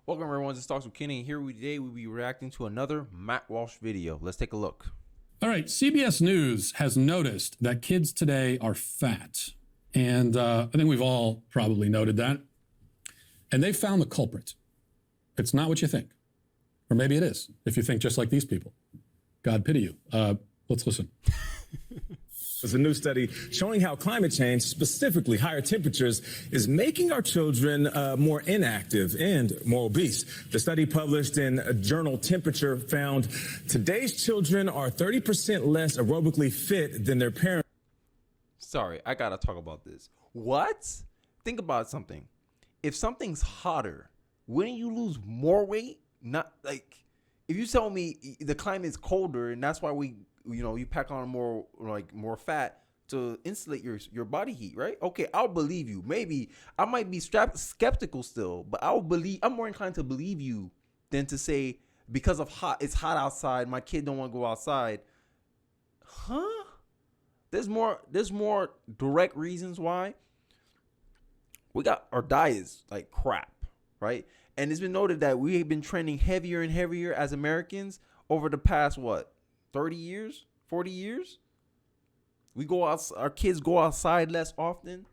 Welcome everyone to Talks with Kenny. Here today we'll be reacting to another Matt Walsh video. Let's take a look. All right, CBS News has noticed that kids today are fat. And I think we've all probably noted that. And they found the culprit. It's not what you think. Or maybe it is, if you think just like these people. God pity you. Let's listen. There's a new study showing how climate change, specifically higher temperatures, is making our children more inactive and more obese. The study published in journal Temperature found today's children are 30% less aerobically fit than their parents. Sorry, I gotta talk about this. What? Think about something. If something's hotter, wouldn't you lose more weight? Not like if you tell me the climate's colder and that's why you pack on more fat to insulate your body heat, right? Okay, I'll believe you. Maybe I might be skeptical still, but I'm more inclined to believe you than to say because of it's hot outside, my kid don't want to go outside. Huh? There's more direct reasons why. We got our diets like crap, right? And it's been noted that we have been trending heavier and heavier as Americans over the past 30 years, 40 years. We go out, our kids go outside less often.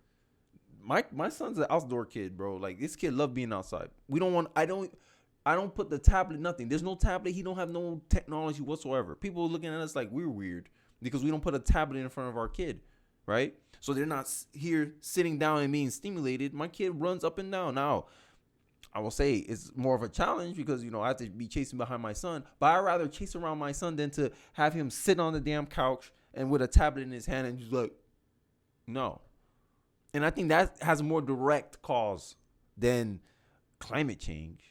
My son's an outdoor kid, bro. Like this kid love being outside. I don't put the tablet, nothing. There's no tablet. He don't have no technology whatsoever. People are looking at us like we're weird because we don't put a tablet in front of our kid, right? So they're not here sitting down and being stimulated. My kid runs up and down. Now, I will say it's more of a challenge because, I have to be chasing behind my son. But I'd rather chase around my son than to have him sit on the damn couch and with a tablet in his hand and just like, no. And I think that has a more direct cause than climate change.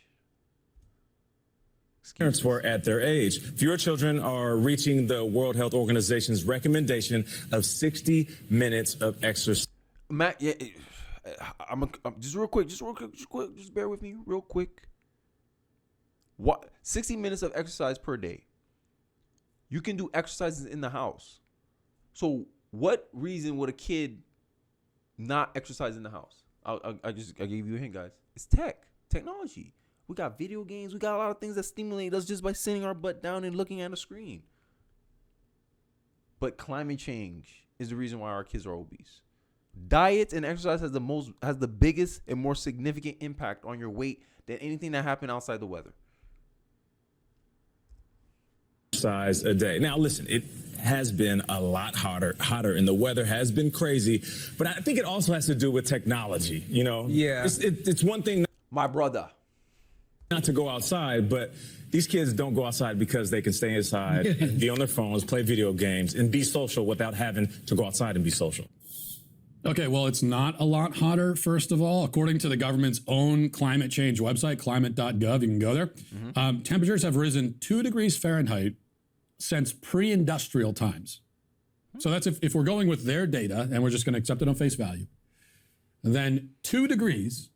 Parents were at their age. Fewer children are reaching the World Health Organization's recommendation of 60 minutes of exercise. Matt, yeah, I'm just quick, just bear with me real quick. What 60 minutes of exercise per day? You can do exercises in the house. So what reason would a kid not exercise in the house? I gave you a hint, guys. It's technology. We got video games. We got a lot of things that stimulate us just by sitting our butt down and looking at a screen. But climate change is the reason why our kids are obese. Diet and exercise has the biggest and more significant impact on your weight than anything that happened outside the weather. Exercise a day. Now, listen, it has been a lot hotter, and the weather has been crazy. But I think it also has to do with technology. Yeah, it's one thing. My brother. Not to go outside, but these kids don't go outside because they can stay inside and be on their phones, play video games, and be social without having to go outside and be social. Okay, well, it's not a lot hotter, first of all. According to the government's own climate change website, climate.gov, you can go there. Mm-hmm. Temperatures have risen 2 degrees Fahrenheit since pre-industrial times. So that's if we're going with their data and we're just going to accept it on face value, then 2 degrees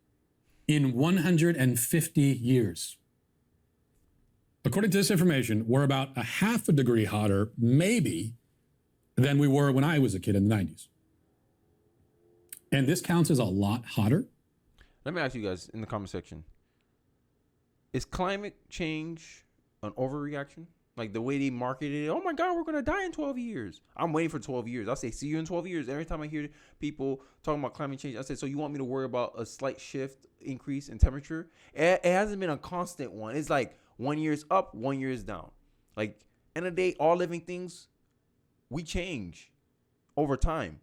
in 150 years. According to this information, we're about a half a degree hotter, maybe, than we were when I was a kid in the 90s. And this counts as a lot hotter. Let me ask you guys in the comment section. Is climate change an overreaction? Like the way they marketed it, oh my God, we're going to die in 12 years. I'm waiting for 12 years. I'll say, see you in 12 years. Every time I hear people talking about climate change, I say, so you want me to worry about a slight increase in temperature? It hasn't been a constant one. It's like 1 year is up, 1 year is down. Like, end of the day, all living things, we change over time.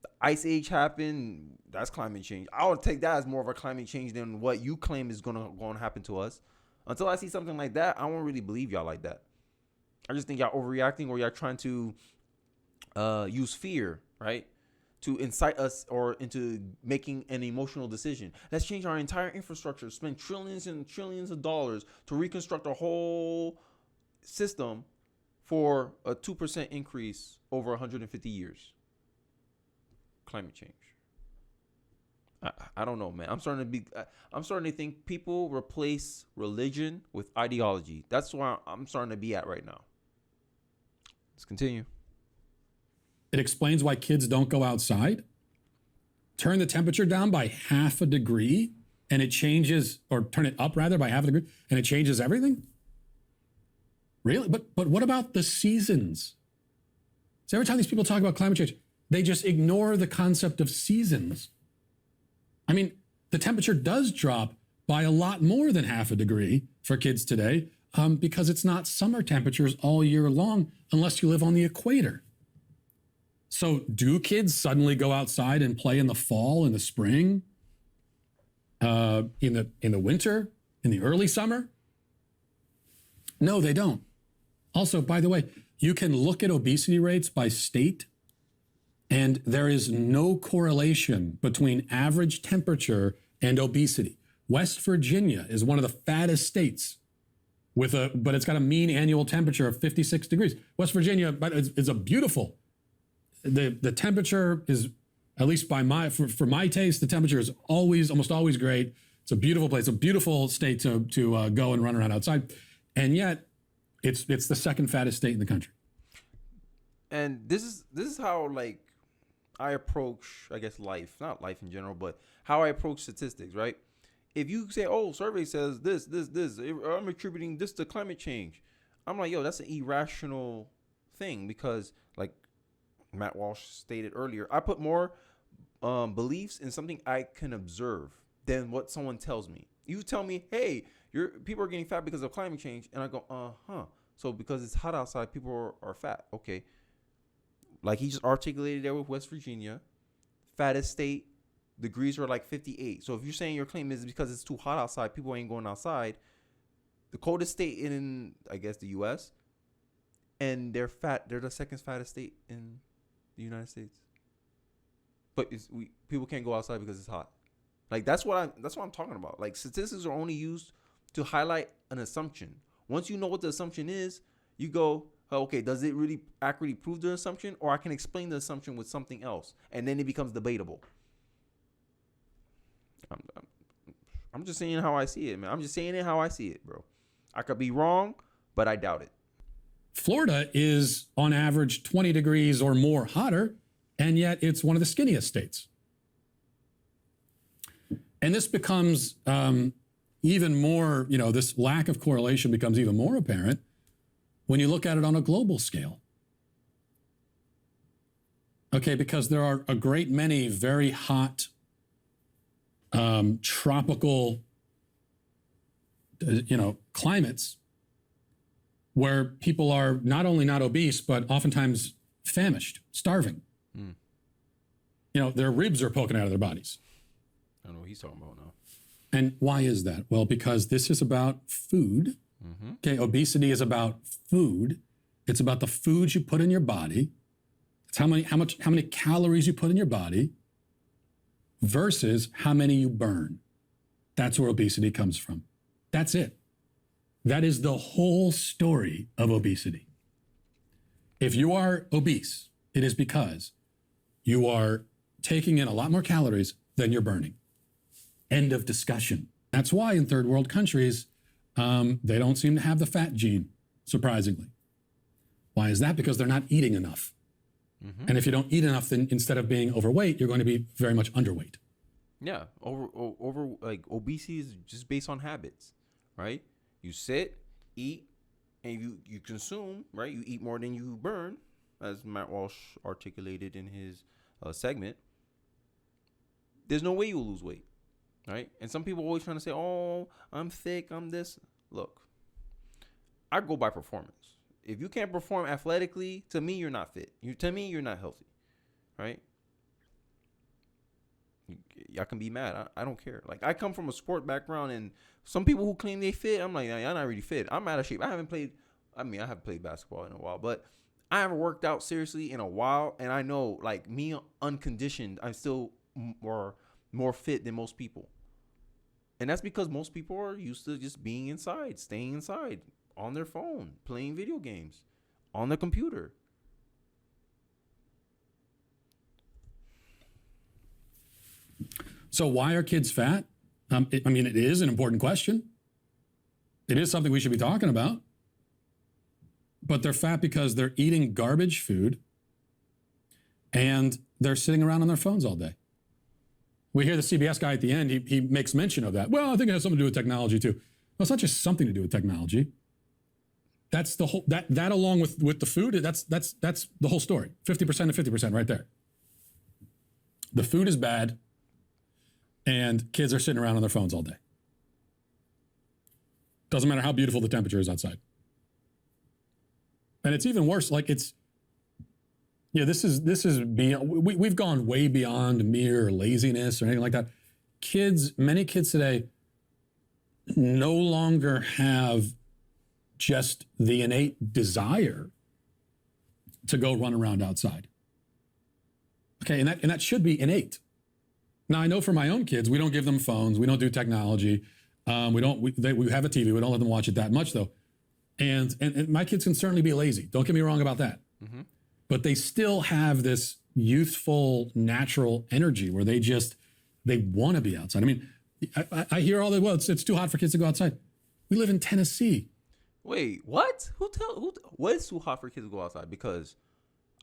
The ice age happened. That's climate change. I would take that as more of a climate change than what you claim is going to happen to us. Until I see something like that, I won't really believe y'all like that. I just think y'all overreacting or y'all trying to use fear, right, to incite us or into making an emotional decision. Let's change our entire infrastructure, spend trillions and trillions of dollars to reconstruct our whole system for a 2% increase over 150 years. Climate change. I don't know, man. I'm starting to think people replace religion with ideology. That's where I'm starting to be at right now. Let's continue. It explains why kids don't go outside. Turn the temperature down by half a degree. and it changes, or turn it up rather by half a degree, and it changes everything? Really? But what about the seasons? So every time these people talk about climate change, they just ignore the concept of seasons. I mean, the temperature does drop by a lot more than half a degree for kids today, because it's not summer temperatures all year long unless you live on the equator. So do kids suddenly go outside and play in the fall, in the spring, in the winter, in the early summer? No, they don't. Also, by the way, you can look at obesity rates by state, and there is no correlation between average temperature and obesity. West Virginia is one of the fattest states, but it's got a mean annual temperature of 56 degrees. West Virginia, but it's a beautiful. The temperature is, at least for my taste, the temperature is almost always great. It's a beautiful place, a beautiful state to go and run around outside, and yet it's the second fattest state in the country. And this is how, like, I approach, I guess, life, not life in general, but how I approach statistics, right? If you say, oh, survey says this, I'm attributing this to climate change. I'm like, yo, that's an irrational thing, because, like Matt Walsh stated earlier, I put more beliefs in something I can observe than what someone tells me. You tell me, hey, people are getting fat because of climate change, and I go, so because it's hot outside, people are fat. Okay. Like he just articulated there with West Virginia, fattest state, degrees are like 58. So if you're saying your claim is because it's too hot outside, people ain't going outside, the coldest state in, I guess, the U.S., and they're the second fattest state in the United States. But people can't go outside because it's hot. Like that's what I'm talking about. Like statistics are only used to highlight an assumption. Once you know what the assumption is, you go, okay, does it really accurately prove the assumption, or I can explain the assumption with something else, and then it becomes debatable. I'm just saying how I see it, man. I'm just saying it how I see it, bro. I could be wrong, but I doubt it. Florida is on average 20 degrees or more hotter, and yet it's one of the skinniest states. And this becomes even more, this lack of correlation becomes even more apparent when you look at it on a global scale. Okay, because there are a great many very hot, tropical, climates where people are not only not obese, but oftentimes famished, starving. Their ribs are poking out of their bodies. I don't know what he's talking about now. And why is that? Well, because this is about food. Mm-hmm. Okay, obesity is about food. It's about the food you put in your body. It's how many calories you put in your body versus how many you burn. That's where obesity comes from. That's it. That is the whole story of obesity. If you are obese, it is because you are taking in a lot more calories than you're burning. End of discussion. That's why in third world countries, they don't seem to have the fat gene, surprisingly. Why is that? Because they're not eating enough. Mm-hmm. And if you don't eat enough, then instead of being overweight, you're going to be very much underweight. Yeah, like obesity is just based on habits, right? You sit, eat, and you consume, right? You eat more than you burn, as Matt Walsh articulated in his segment. There's no way you'll lose weight, right? And some people are always trying to say, oh, I'm thick, I'm this. Look, I go by performance. If you can't perform athletically, to me, you're not fit. To me, you're not healthy, right? Y'all can be mad. I don't care. Like, I come from a sport background, and some people who claim they fit, I'm like, y'all not really fit. I'm out of shape. I haven't played basketball in a while, but I haven't worked out seriously in a while, and I know, like, me unconditioned, I'm still more fit than most people. And that's because most people are used to just being inside, staying inside, on their phone, playing video games, on their computer. So why are kids fat? It is an important question. It is something we should be talking about. But they're fat because they're eating garbage food and they're sitting around on their phones all day. We hear the CBS guy at the end, he makes mention of that. Well, I think it has something to do with technology too. Well, it's not just something to do with technology. That's the whole, that along with the food, that's the whole story. 50% to 50% right there. The food is bad and kids are sitting around on their phones all day. Doesn't matter how beautiful the temperature is outside. And it's even worse. Like this is beyond, we've gone way beyond mere laziness or anything like that. Many kids today no longer have just the innate desire to go run around outside. Okay, and that should be innate. Now I know for my own kids, we don't give them phones, we don't do technology, we have a TV, we don't let them watch it that much though. And my kids can certainly be lazy. Don't get me wrong about that. Mm-hmm. But they still have this youthful, natural energy where they want to be outside. I mean, I hear all the, well, it's too hot for kids to go outside. We live in Tennessee. Wait, what? What is too hot for kids to go outside? Because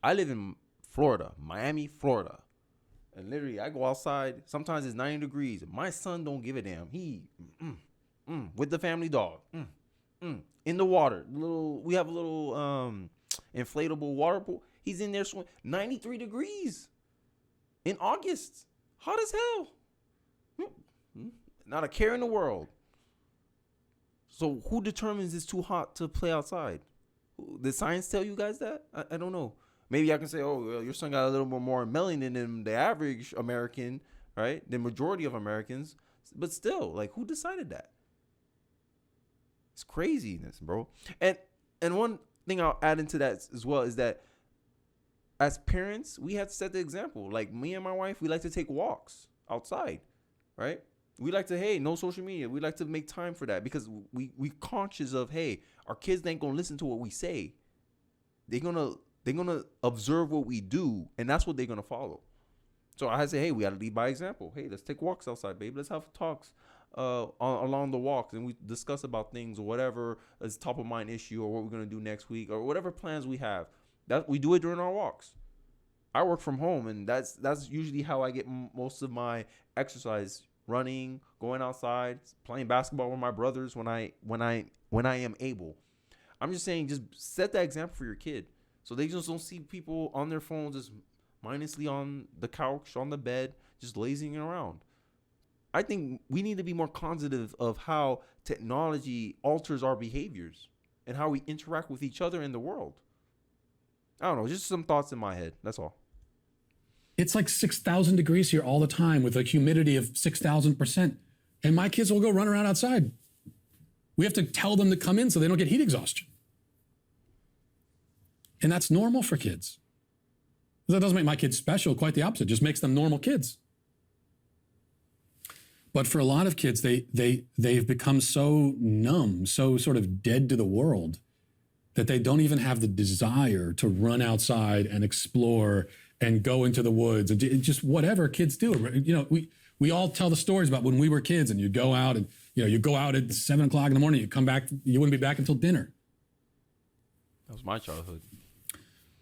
I live in Florida, Miami, Florida. And literally, I go outside. Sometimes it's 90 degrees. My son don't give a damn. He, with the family dog. In the water. We have a little inflatable water pool. He's in there swimming. 93 degrees in August. Hot as hell. Not a care in the world. So who determines it's too hot to play outside? Did science tell you guys that? I don't know. Maybe I can say, oh, well, your son got a little more melanin than the average American, right? The majority of Americans. But still, like, who decided that? It's craziness, bro. And one thing I'll add into that as well is that as parents, we have to set the example. Like me and my wife, we like to take walks outside, right? We like to, hey, no social media. We like to make time for that because we conscious of, hey, our kids ain't gonna listen to what we say. They're gonna observe what we do, and that's what they're gonna follow. So I say, hey, we gotta lead by example. Hey, let's take walks outside, babe. Let's have talks along the walks, and we discuss about things or whatever is top of mind issue or what we're gonna do next week or whatever plans we have. That we do it during our walks. I work from home, and that's usually how I get most of my exercise: running, going outside, playing basketball with my brothers when I am able. I'm just saying, just set that example for your kid, so they just don't see people on their phones just mindlessly on the couch, on the bed, just lazing around. I think we need to be more cognizant of how technology alters our behaviors and how we interact with each other in the world. I don't know, just some thoughts in my head. That's all. It's like 6,000 degrees here all the time with a humidity of 6,000%. And my kids will go run around outside. We have to tell them to come in so they don't get heat exhaustion. And that's normal for kids. That doesn't make my kids special, quite the opposite. It just makes them normal kids. But for a lot of kids, they've become so numb, so sort of dead to the world, that they don't even have the desire to run outside and explore and go into the woods and just whatever kids do. You know, we all tell the stories about when we were kids and you go out and, you go out at 7 o'clock in the morning, you come back, you wouldn't be back until dinner. That was my childhood.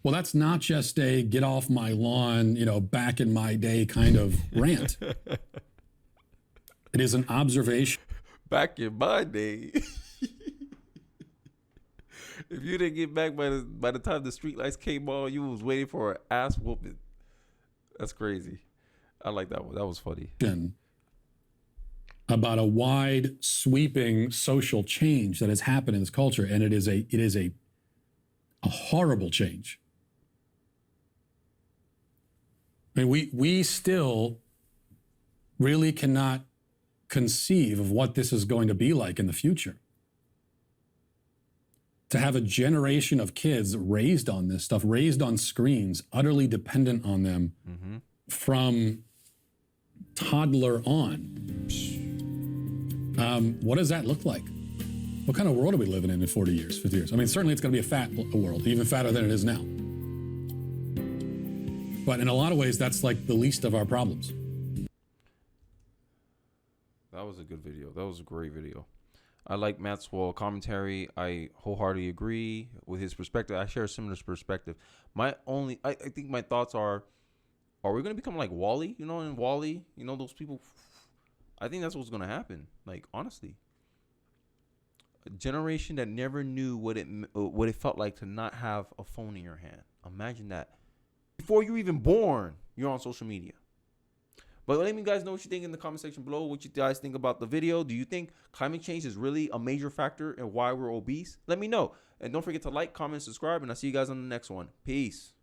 Well, that's not just a get off my lawn, back in my day kind of rant. It is an observation. Back in my day. If you didn't get back by the time the streetlights came on, you was waiting for an ass whooping. That's crazy. I like that one. That was funny. About a wide, sweeping social change that has happened in this culture, and it is a horrible change. I mean, we still really cannot conceive of what this is going to be like in the future. To have a generation of kids raised on this stuff, raised on screens, utterly dependent on them from toddler on. What does that look like? What kind of world are we living in 40 years, 50 years? I mean, certainly it's going to be a fat world, even fatter than it is now. But in a lot of ways, that's like the least of our problems. That was a good video. That was a great video. I like Matt Walsh commentary. I wholeheartedly agree with his perspective. I share a similar perspective. I think my thoughts are, Are we gonna become like Wall-E? You know, in Wall-E, you know those people. I think that's what's gonna happen. Like honestly, a generation that never knew what it felt like to not have a phone in your hand. Imagine that. Before you're even born, you're on social media. But let me guys know what you think in the comment section below. What you guys think about the video. Do you think climate change is really a major factor in why we're obese? Let me know. And don't forget to like, comment, subscribe, and I'll see you guys on the next one. Peace.